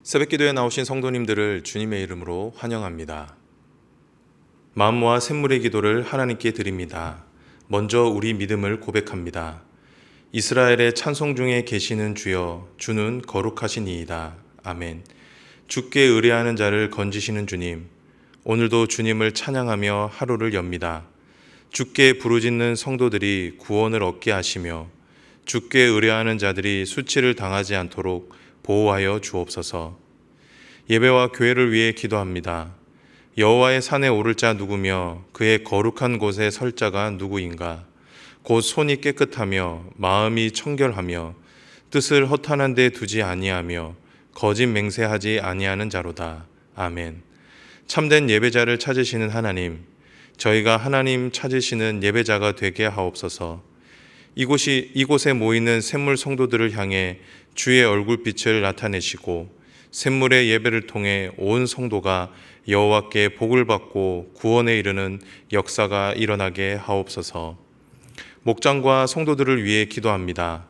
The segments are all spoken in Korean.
새벽기도에 나오신 성도님들을 주님의 이름으로 환영합니다. 마음 모아 샘물의 기도를 하나님께 드립니다. 먼저 우리 믿음을 고백합니다. 이스라엘의 찬송 중에 계시는 주여, 주는 거룩하시니이다. 아멘. 주께 의뢰하는 자를 건지시는 주님, 오늘도 주님을 찬양하며 하루를 엽니다. 주께 부르짖는 성도들이 구원을 얻게 하시며 주께 의뢰하는 자들이 수치를 당하지 않도록 보호하여 주옵소서. 예배와 교회를 위해 기도합니다. 여호와의 산에 오를 자 누구며 그의 거룩한 곳에 설 자가 누구인가? 곧 손이 깨끗하며 마음이 청결하며 뜻을 허탄한 데 두지 아니하며 거짓 맹세하지 아니하는 자로다. 아멘. 참된 예배자를 찾으시는 하나님, 저희가 하나님 찾으시는 예배자가 되게 하옵소서. 이곳에 모이는 샘물 성도들을 향해 주의 얼굴빛을 나타내시고 샘물의 예배를 통해 온 성도가 여호와께 복을 받고 구원에 이르는 역사가 일어나게 하옵소서. 목장과 성도들을 위해 기도합니다.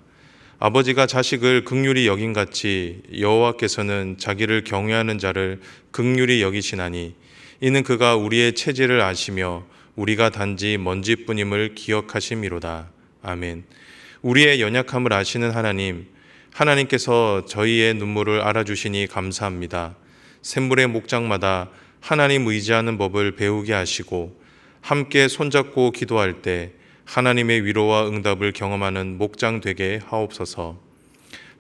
아버지가 자식을 긍휼히 여긴같이 여호와께서는 자기를 경외하는 자를 긍휼히 여기시나니 이는 그가 우리의 체질을 아시며 우리가 단지 먼지뿐임을 기억하심이로다. 아멘. 우리의 연약함을 아시는 하나님, 하나님께서 저희의 눈물을 알아주시니 감사합니다. 샘물의 목장마다 하나님 의지하는 법을 배우게 하시고 함께 손잡고 기도할 때 하나님의 위로와 응답을 경험하는 목장 되게 하옵소서.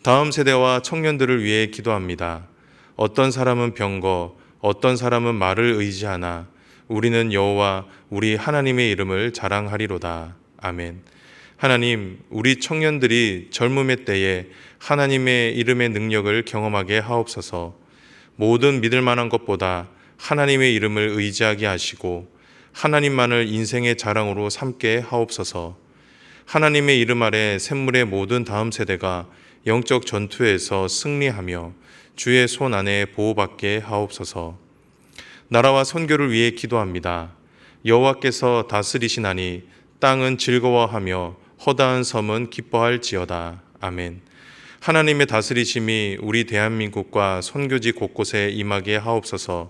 다음 세대와 청년들을 위해 기도합니다. 어떤 사람은 병거, 어떤 사람은 말을 의지하나 우리는 여호와 우리 하나님의 이름을 자랑하리로다. 아멘. 하나님, 우리 청년들이 젊음의 때에 하나님의 이름의 능력을 경험하게 하옵소서. 모든 믿을 만한 것보다 하나님의 이름을 의지하게 하시고 하나님만을 인생의 자랑으로 삼게 하옵소서. 하나님의 이름 아래 샘물의 모든 다음 세대가 영적 전투에서 승리하며 주의 손 안에 보호받게 하옵소서. 나라와 선교를 위해 기도합니다. 여호와께서 다스리시나니 땅은 즐거워하며 허다한 섬은 기뻐할지어다. 아멘. 하나님의 다스리심이 우리 대한민국과 선교지 곳곳에 임하게 하옵소서.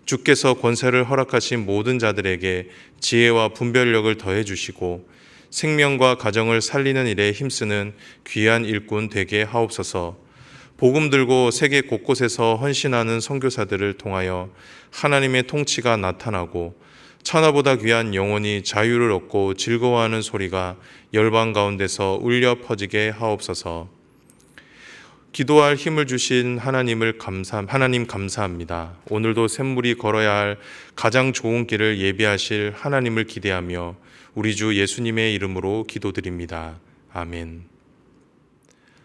주께서 권세를 허락하신 모든 자들에게 지혜와 분별력을 더해 주시고 생명과 가정을 살리는 일에 힘쓰는 귀한 일꾼 되게 하옵소서. 복음 들고 세계 곳곳에서 헌신하는 선교사들을 통하여 하나님의 통치가 나타나고 천하보다 귀한 영혼이 자유를 얻고 즐거워하는 소리가 열방 가운데서 울려 퍼지게 하옵소서. 기도할 힘을 주신 하나님 감사합니다. 오늘도 샘물이 걸어야 할 가장 좋은 길을 예비하실 하나님을 기대하며 우리 주 예수님의 이름으로 기도드립니다. 아멘.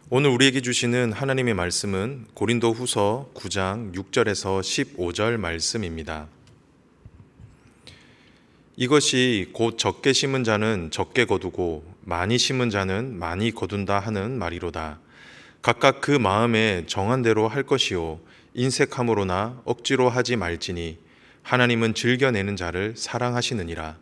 오늘 우리에게 주시는 하나님의 말씀은 고린도 후서 9장 6절에서 15절 말씀입니다. 이것이 곧 적게 심은 자는 적게 거두고 많이 심은 자는 많이 거둔다 하는 말이로다. 각각 그 마음에 정한 대로 할 것이요 인색함으로나 억지로 하지 말지니 하나님은 즐겨내는 자를 사랑하시느니라.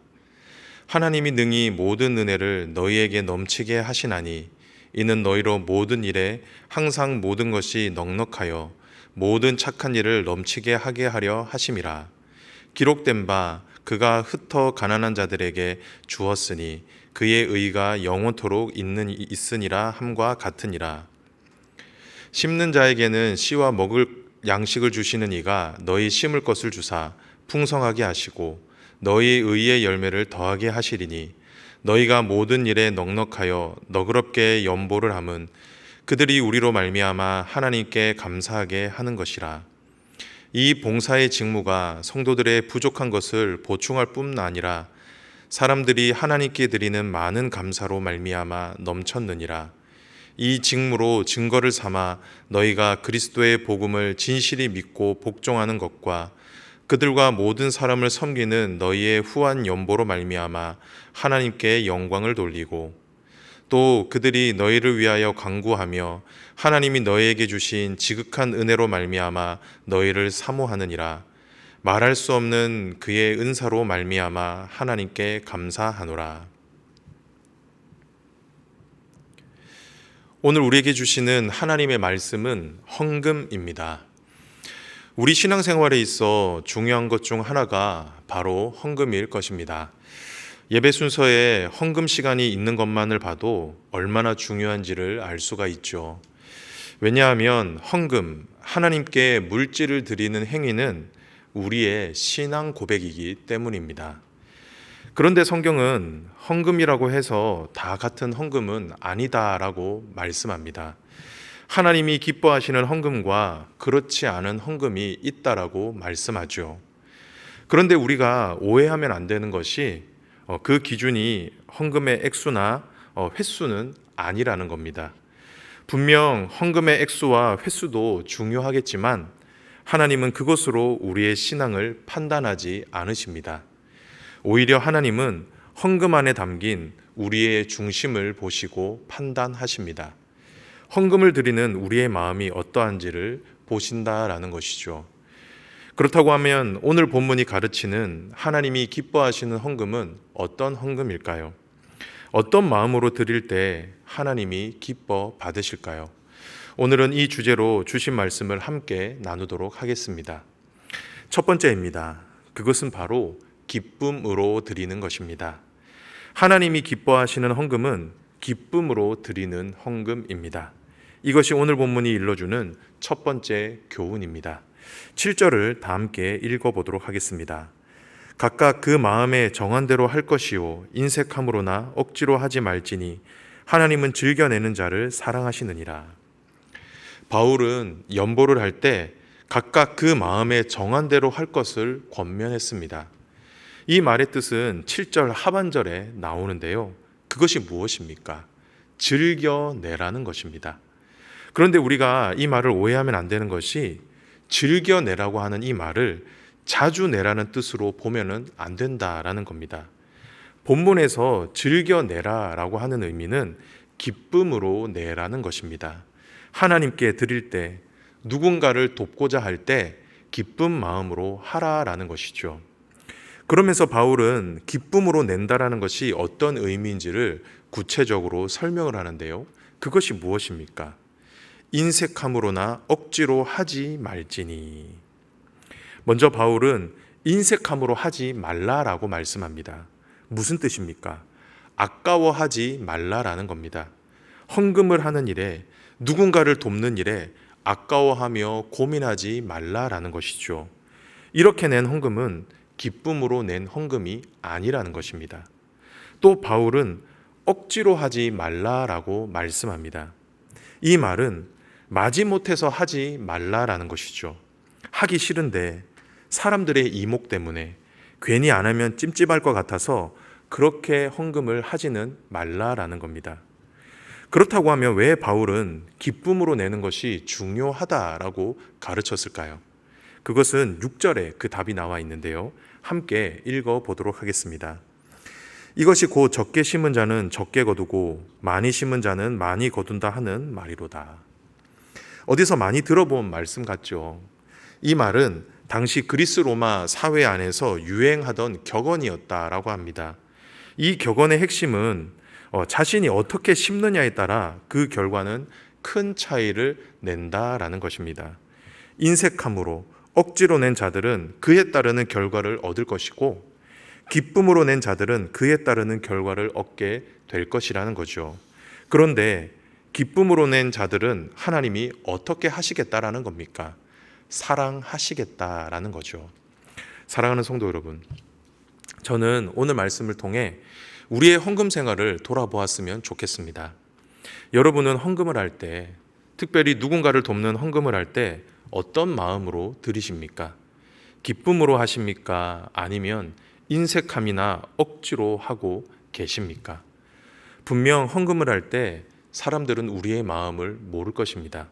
하나님이 능히 모든 은혜를 너희에게 넘치게 하시나니 이는 너희로 모든 일에 항상 모든 것이 넉넉하여 모든 착한 일을 넘치게 하게 하려 하심이라. 기록된 바 그가 흩어 가난한 자들에게 주었으니 그의 의가 영원토록 있으니라 함과 같으니라. 심는 자에게는 씨와 먹을 양식을 주시는 이가 너희 심을 것을 주사 풍성하게 하시고 너희 의의 열매를 더하게 하시리니 너희가 모든 일에 넉넉하여 너그럽게 연보를 함은 그들이 우리로 말미암아 하나님께 감사하게 하는 것이라. 이 봉사의 직무가 성도들의 부족한 것을 보충할 뿐 아니라 사람들이 하나님께 드리는 많은 감사로 말미암아 넘쳤느니라. 이 직무로 증거를 삼아 너희가 그리스도의 복음을 진실히 믿고 복종하는 것과 그들과 모든 사람을 섬기는 너희의 후한 연보로 말미암아 하나님께 영광을 돌리고 또 그들이 너희를 위하여 간구하며 하나님이 너희에게 주신 지극한 은혜로 말미암아 너희를 사모하느니라. 말할 수 없는 그의 은사로 말미암아 하나님께 감사하노라. 오늘 우리에게 주시는 하나님의 말씀은 헌금입니다. 우리 신앙생활에 있어 중요한 것 중 하나가 바로 헌금일 것입니다. 예배 순서에 헌금 시간이 있는 것만을 봐도 얼마나 중요한지를 알 수가 있죠. 왜냐하면 헌금, 하나님께 물질을 드리는 행위는 우리의 신앙 고백이기 때문입니다. 그런데 성경은 헌금이라고 해서 다 같은 헌금은 아니다라고 말씀합니다. 하나님이 기뻐하시는 헌금과 그렇지 않은 헌금이 있다라고 말씀하죠. 그런데 우리가 오해하면 안 되는 것이 그 기준이 헌금의 액수나 횟수는 아니라는 겁니다. 분명 헌금의 액수와 횟수도 중요하겠지만 하나님은 그것으로 우리의 신앙을 판단하지 않으십니다. 오히려 하나님은 헌금 안에 담긴 우리의 중심을 보시고 판단하십니다. 헌금을 드리는 우리의 마음이 어떠한지를 보신다라는 것이죠. 그렇다고 하면 오늘 본문이 가르치는 하나님이 기뻐하시는 헌금은 어떤 헌금일까요? 어떤 마음으로 드릴 때 하나님이 기뻐 받으실까요? 오늘은 이 주제로 주신 말씀을 함께 나누도록 하겠습니다. 첫 번째입니다. 그것은 바로 기쁨으로 드리는 것입니다. 하나님이 기뻐하시는 헌금은 기쁨으로 드리는 헌금입니다. 이것이 오늘 본문이 일러주는 첫 번째 교훈입니다. 7절을 다 함께 읽어보도록 하겠습니다. 각각 그 마음에 정한 대로 할 것이요 인색함으로나 억지로 하지 말지니 하나님은 즐겨내는 자를 사랑하시느니라. 바울은 연보를 할 때 각각 그 마음에 정한 대로 할 것을 권면했습니다. 이 말의 뜻은 7절 하반절에 나오는데요. 그것이 무엇입니까? 즐겨내라는 것입니다. 그런데 우리가 이 말을 오해하면 안 되는 것이 즐겨내라고 하는 이 말을 자주 내라는 뜻으로 보면은 안 된다라는 겁니다. 본문에서 즐겨내라라고 하는 의미는 기쁨으로 내라는 것입니다. 하나님께 드릴 때, 누군가를 돕고자 할 때 기쁜 마음으로 하라라는 것이죠. 그러면서 바울은 기쁨으로 낸다라는 것이 어떤 의미인지를 구체적으로 설명을 하는데요. 그것이 무엇입니까? 인색함으로나 억지로 하지 말지니. 먼저 바울은 인색함으로 하지 말라라고 말씀합니다. 무슨 뜻입니까? 아까워하지 말라라는 겁니다. 헌금을 하는 일에, 누군가를 돕는 일에 아까워하며 고민하지 말라라는 것이죠. 이렇게 낸 헌금은 기쁨으로 낸 헌금이 아니라는 것입니다. 또 바울은 억지로 하지 말라라고 말씀합니다. 이 말은 마지못해서 하지 말라라는 것이죠. 하기 싫은데 사람들의 이목 때문에 괜히 안 하면 찜찜할 것 같아서 그렇게 헌금을 하지는 말라라는 겁니다. 그렇다고 하면 왜 바울은 기쁨으로 내는 것이 중요하다라고 가르쳤을까요? 그것은 6절에 그 답이 나와 있는데요. 함께 읽어보도록 하겠습니다. 이것이 곧 적게 심은 자는 적게 거두고 많이 심은 자는 많이 거둔다 하는 말이로다. 어디서 많이 들어본 말씀 같죠? 이 말은 당시 그리스 로마 사회 안에서 유행하던 격언이었다라고 합니다. 이 격언의 핵심은 자신이 어떻게 심느냐에 따라 그 결과는 큰 차이를 낸다라는 것입니다. 인색함으로 억지로 낸 자들은 그에 따르는 결과를 얻을 것이고 기쁨으로 낸 자들은 그에 따르는 결과를 얻게 될 것이라는 거죠. 그런데 기쁨으로 낸 자들은 하나님이 어떻게 하시겠다라는 겁니까? 사랑하시겠다라는 거죠. 사랑하는 성도 여러분, 저는 오늘 말씀을 통해 우리의 헌금 생활을 돌아보았으면 좋겠습니다. 여러분은 헌금을 할 때, 특별히 누군가를 돕는 헌금을 할 때 어떤 마음으로 드리십니까? 기쁨으로 하십니까? 아니면 인색함이나 억지로 하고 계십니까? 분명 헌금을 할 때 사람들은 우리의 마음을 모를 것입니다.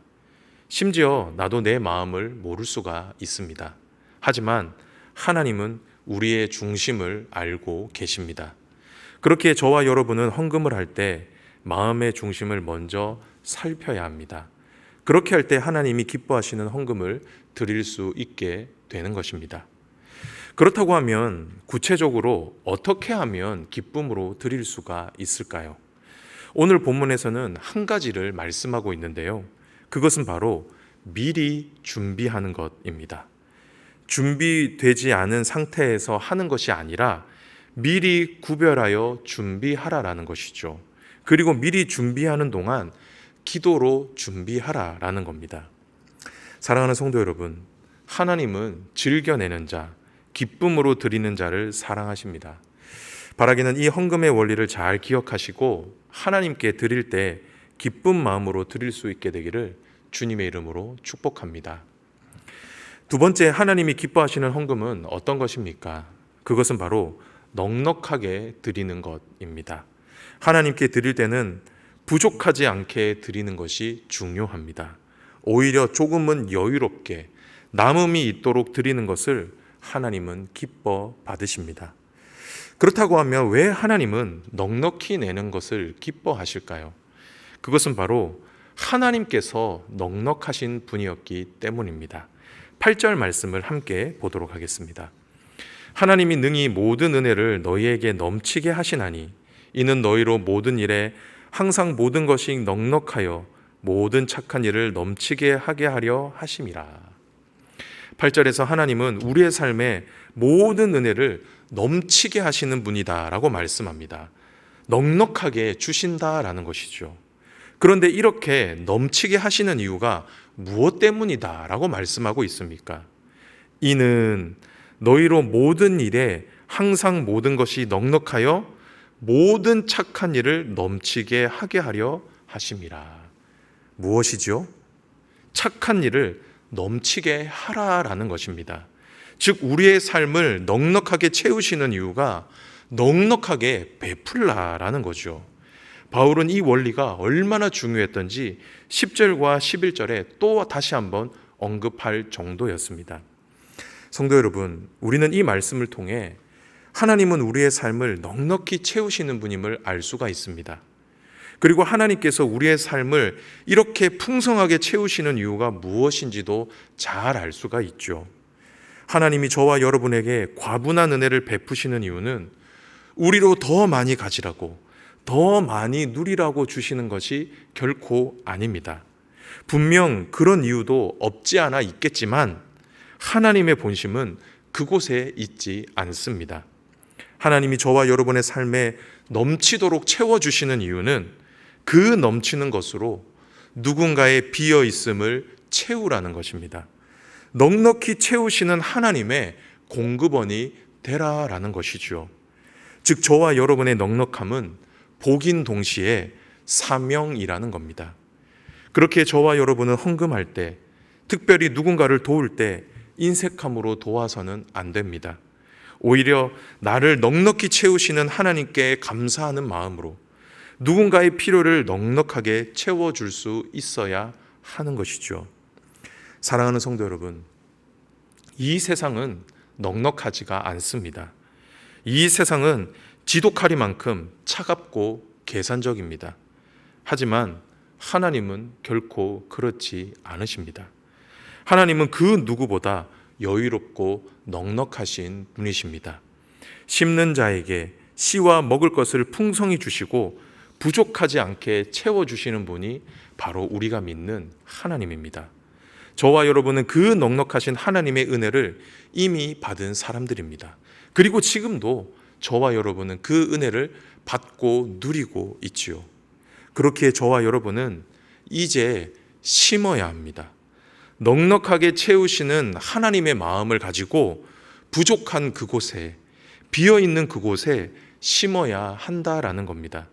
심지어 나도 내 마음을 모를 수가 있습니다. 하지만 하나님은 우리의 중심을 알고 계십니다. 그렇게 저와 여러분은 헌금을 할 때 마음의 중심을 먼저 살펴야 합니다. 그렇게 할 때 하나님이 기뻐하시는 헌금을 드릴 수 있게 되는 것입니다. 그렇다고 하면 구체적으로 어떻게 하면 기쁨으로 드릴 수가 있을까요? 오늘 본문에서는 한 가지를 말씀하고 있는데요. 그것은 바로 미리 준비하는 것입니다. 준비되지 않은 상태에서 하는 것이 아니라 미리 구별하여 준비하라라는 것이죠. 그리고 미리 준비하는 동안 기도로 준비하라라는 겁니다. 사랑하는 성도 여러분, 하나님은 즐겨내는 자, 기쁨으로 드리는 자를 사랑하십니다. 바라기는 이 헌금의 원리를 잘 기억하시고 하나님께 드릴 때 기쁜 마음으로 드릴 수 있게 되기를 주님의 이름으로 축복합니다. 두 번째, 하나님이 기뻐하시는 헌금은 어떤 것입니까? 그것은 바로 넉넉하게 드리는 것입니다. 하나님께 드릴 때는 부족하지 않게 드리는 것이 중요합니다. 오히려 조금은 여유롭게 남음이 있도록 드리는 것을 하나님은 기뻐 받으십니다. 그렇다고 하면 왜 하나님은 넉넉히 내는 것을 기뻐하실까요? 그것은 바로 하나님께서 넉넉하신 분이었기 때문입니다. 8절 말씀을 함께 보도록 하겠습니다. 하나님이 능히 모든 은혜를 너희에게 넘치게 하시나니 이는 너희로 모든 일에 항상 모든 것이 넉넉하여 모든 착한 일을 넘치게 하게 하려 하심이라. 8절에서 하나님은 우리의 삶에 모든 은혜를 넘치게 하시는 분이다라고 말씀합니다. 넉넉하게 주신다라는 것이죠. 그런데 이렇게 넘치게 하시는 이유가 무엇 때문이다라고 말씀하고 있습니까? 이는 너희로 모든 일에 항상 모든 것이 넉넉하여 모든 착한 일을 넘치게 하게 하려 하심이라. 무엇이죠? 착한 일을 넘치게 하라라는 것입니다. 즉 우리의 삶을 넉넉하게 채우시는 이유가 넉넉하게 베풀라라는 거죠. 바울은 이 원리가 얼마나 중요했던지 10절과 11절에 또 다시 한번 언급할 정도였습니다. 성도 여러분, 우리는 이 말씀을 통해 하나님은 우리의 삶을 넉넉히 채우시는 분임을 알 수가 있습니다. 그리고 하나님께서 우리의 삶을 이렇게 풍성하게 채우시는 이유가 무엇인지도 잘 알 수가 있죠. 하나님이 저와 여러분에게 과분한 은혜를 베푸시는 이유는 우리로 더 많이 가지라고, 더 많이 누리라고 주시는 것이 결코 아닙니다. 분명 그런 이유도 없지 않아 있겠지만 하나님의 본심은 그곳에 있지 않습니다. 하나님이 저와 여러분의 삶에 넘치도록 채워주시는 이유는 그 넘치는 것으로 누군가의 비어있음을 채우라는 것입니다. 넉넉히 채우시는 하나님의 공급원이 되라라는 것이죠. 즉 저와 여러분의 넉넉함은 복인 동시에 사명이라는 겁니다. 그렇게 저와 여러분은 헌금할 때, 특별히 누군가를 도울 때 인색함으로 도와서는 안 됩니다. 오히려 나를 넉넉히 채우시는 하나님께 감사하는 마음으로 누군가의 필요를 넉넉하게 채워줄 수 있어야 하는 것이죠. 사랑하는 성도 여러분, 이 세상은 넉넉하지가 않습니다. 이 세상은 지독하리만큼 차갑고 계산적입니다. 하지만 하나님은 결코 그렇지 않으십니다. 하나님은 그 누구보다 여유롭고 넉넉하신 분이십니다. 심는 자에게 씨와 먹을 것을 풍성히 주시고 부족하지 않게 채워주시는 분이 바로 우리가 믿는 하나님입니다. 저와 여러분은 그 넉넉하신 하나님의 은혜를 이미 받은 사람들입니다. 그리고 지금도 저와 여러분은 그 은혜를 받고 누리고 있지요. 그렇기에 저와 여러분은 이제 심어야 합니다. 넉넉하게 채우시는 하나님의 마음을 가지고 부족한 그곳에, 비어있는 그곳에 심어야 한다라는 겁니다.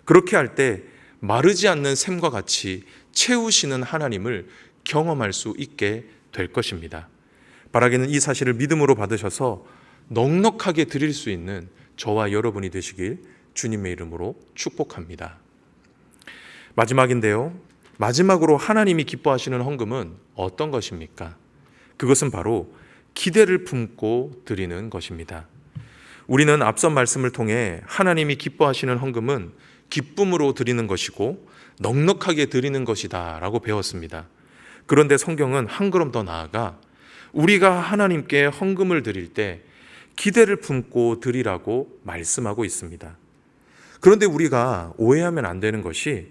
그렇게 할 때 마르지 않는 샘과 같이 채우시는 하나님을 경험할 수 있게 될 것입니다. 바라기는 이 사실을 믿음으로 받으셔서 넉넉하게 드릴 수 있는 저와 여러분이 되시길 주님의 이름으로 축복합니다. 마지막인데요. 마지막으로 하나님이 기뻐하시는 헌금은 어떤 것입니까? 그것은 바로 기대를 품고 드리는 것입니다. 우리는 앞선 말씀을 통해 하나님이 기뻐하시는 헌금은 기쁨으로 드리는 것이고 넉넉하게 드리는 것이다 라고 배웠습니다. 그런데 성경은 한 걸음 더 나아가 우리가 하나님께 헌금을 드릴 때 기대를 품고 드리라고 말씀하고 있습니다. 그런데 우리가 오해하면 안 되는 것이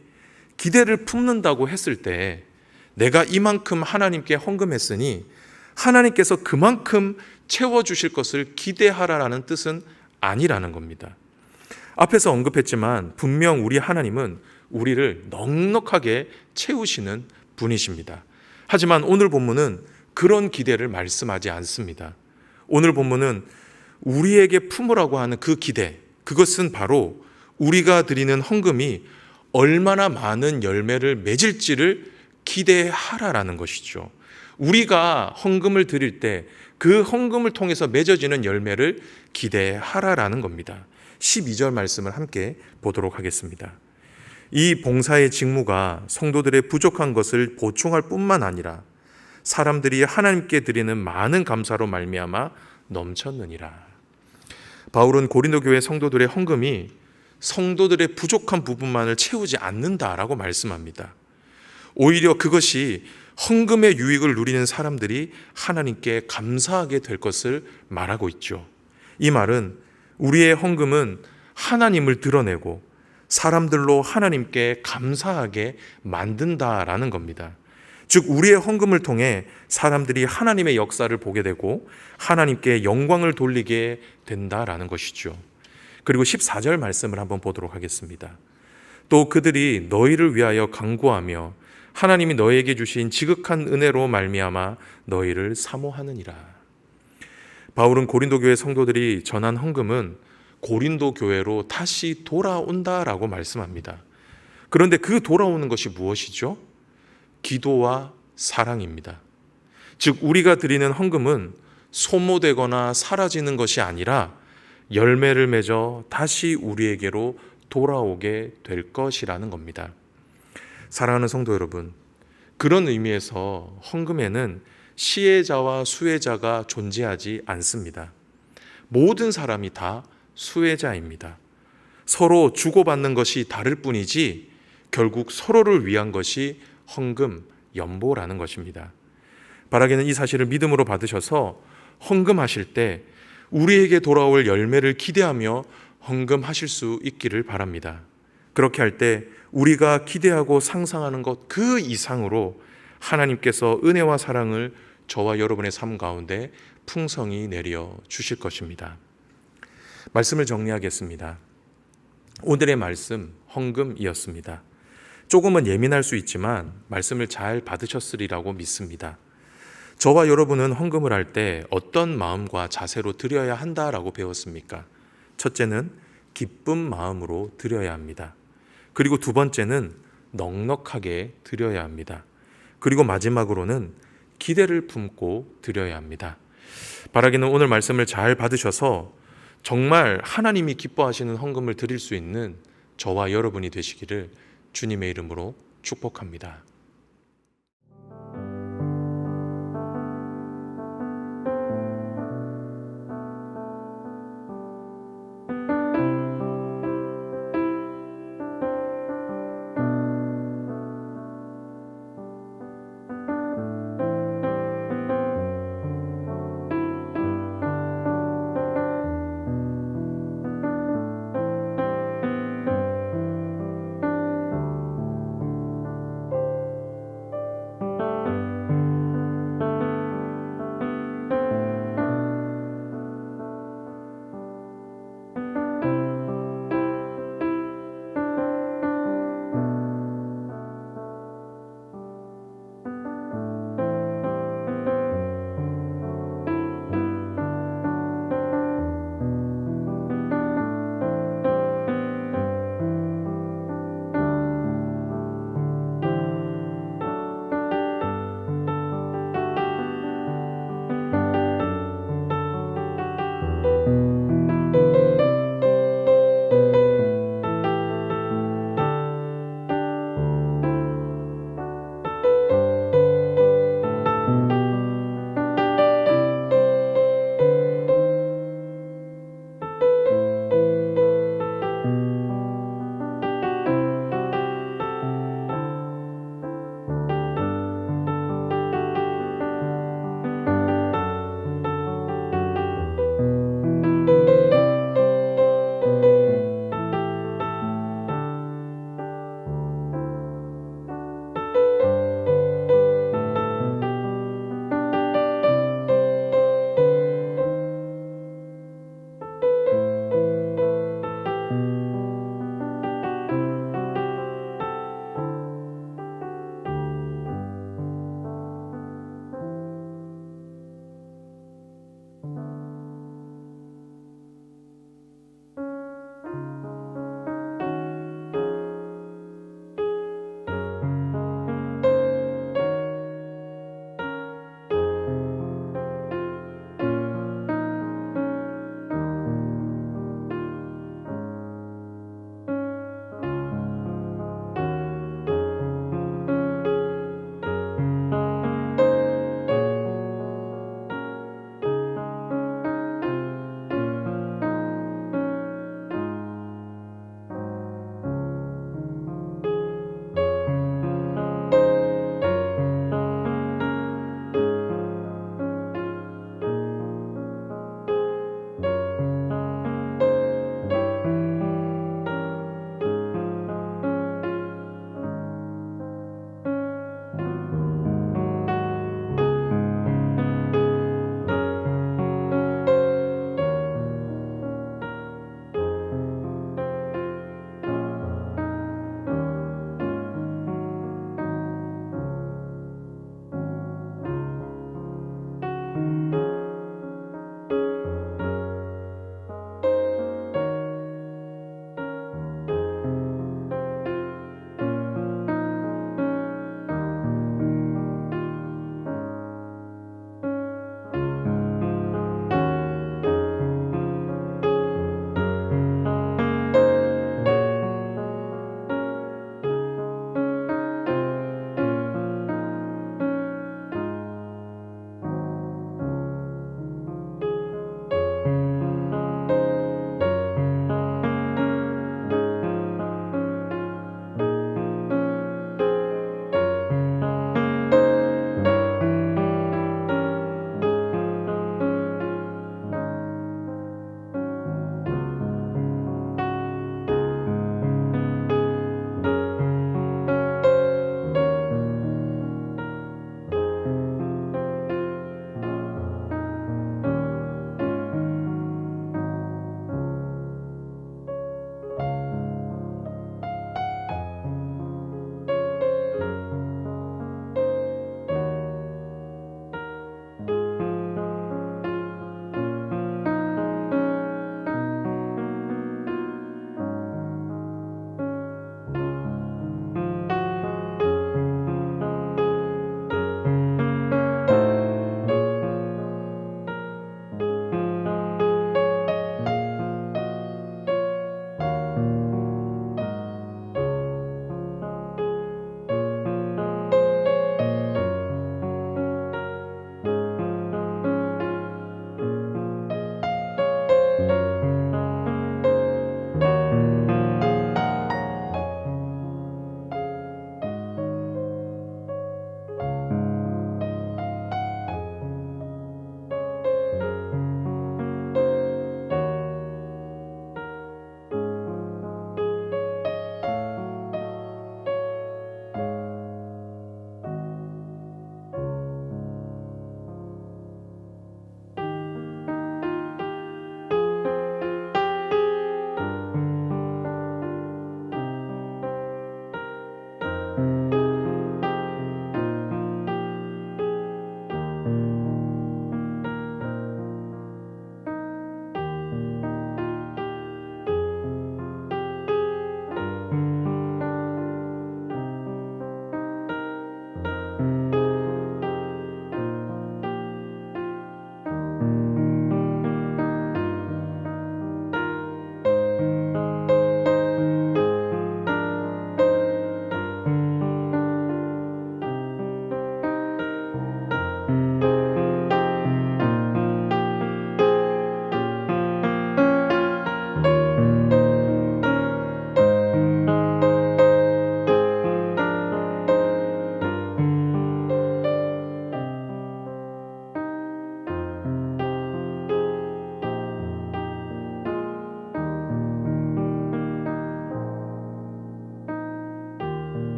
기대를 품는다고 했을 때 내가 이만큼 하나님께 헌금했으니 하나님께서 그만큼 채워주실 것을 기대하라라는 뜻은 아니라는 겁니다. 앞에서 언급했지만 분명 우리 하나님은 우리를 넉넉하게 채우시는 분이십니다. 하지만 오늘 본문은 그런 기대를 말씀하지 않습니다. 오늘 본문은 우리에게 품으라고 하는 그 기대, 그것은 바로 우리가 드리는 헌금이 얼마나 많은 열매를 맺을지를 기대하라라는 것이죠. 우리가 헌금을 드릴 때 그 헌금을 통해서 맺어지는 열매를 기대하라라는 겁니다. 12절 말씀을 함께 보도록 하겠습니다. 이 봉사의 직무가 성도들의 부족한 것을 보충할 뿐만 아니라 사람들이 하나님께 드리는 많은 감사로 말미암아 넘쳤느니라. 바울은 고린도 교회 성도들의 헌금이 성도들의 부족한 부분만을 채우지 않는다라고 말씀합니다. 오히려 그것이 헌금의 유익을 누리는 사람들이 하나님께 감사하게 될 것을 말하고 있죠. 이 말은 우리의 헌금은 하나님을 드러내고 사람들로 하나님께 감사하게 만든다라는 겁니다. 즉 우리의 헌금을 통해 사람들이 하나님의 역사를 보게 되고 하나님께 영광을 돌리게 된다라는 것이죠. 그리고 14절 말씀을 한번 보도록 하겠습니다. 또 그들이 너희를 위하여 간구하며 하나님이 너희에게 주신 지극한 은혜로 말미암아 너희를 사모하느니라. 바울은 고린도 교회 성도들이 전한 헌금은 고린도 교회로 다시 돌아온다라고 말씀합니다. 그런데 그 돌아오는 것이 무엇이죠? 기도와 사랑입니다. 즉 우리가 드리는 헌금은 소모되거나 사라지는 것이 아니라 열매를 맺어 다시 우리에게로 돌아오게 될 것이라는 겁니다. 사랑하는 성도 여러분, 그런 의미에서 헌금에는 시혜자와 수혜자가 존재하지 않습니다. 모든 사람이 다 수혜자입니다. 서로 주고받는 것이 다를 뿐이지 결국 서로를 위한 것이 헌금, 연보라는 것입니다. 바라기는 이 사실을 믿음으로 받으셔서 헌금하실 때 우리에게 돌아올 열매를 기대하며 헌금하실 수 있기를 바랍니다. 그렇게 할 때 우리가 기대하고 상상하는 것 그 이상으로 하나님께서 은혜와 사랑을 저와 여러분의 삶 가운데 풍성히 내려 주실 것입니다. 말씀을 정리하겠습니다. 오늘의 말씀 헌금이었습니다. 조금은 예민할 수 있지만 말씀을 잘 받으셨으리라고 믿습니다. 저와 여러분은 헌금을 할 때 어떤 마음과 자세로 드려야 한다라고 배웠습니까? 첫째는 기쁜 마음으로 드려야 합니다. 그리고 두 번째는 넉넉하게 드려야 합니다. 그리고 마지막으로는 기대를 품고 드려야 합니다. 바라기는 오늘 말씀을 잘 받으셔서 정말 하나님이 기뻐하시는 헌금을 드릴 수 있는 저와 여러분이 되시기를 주님의 이름으로 축복합니다.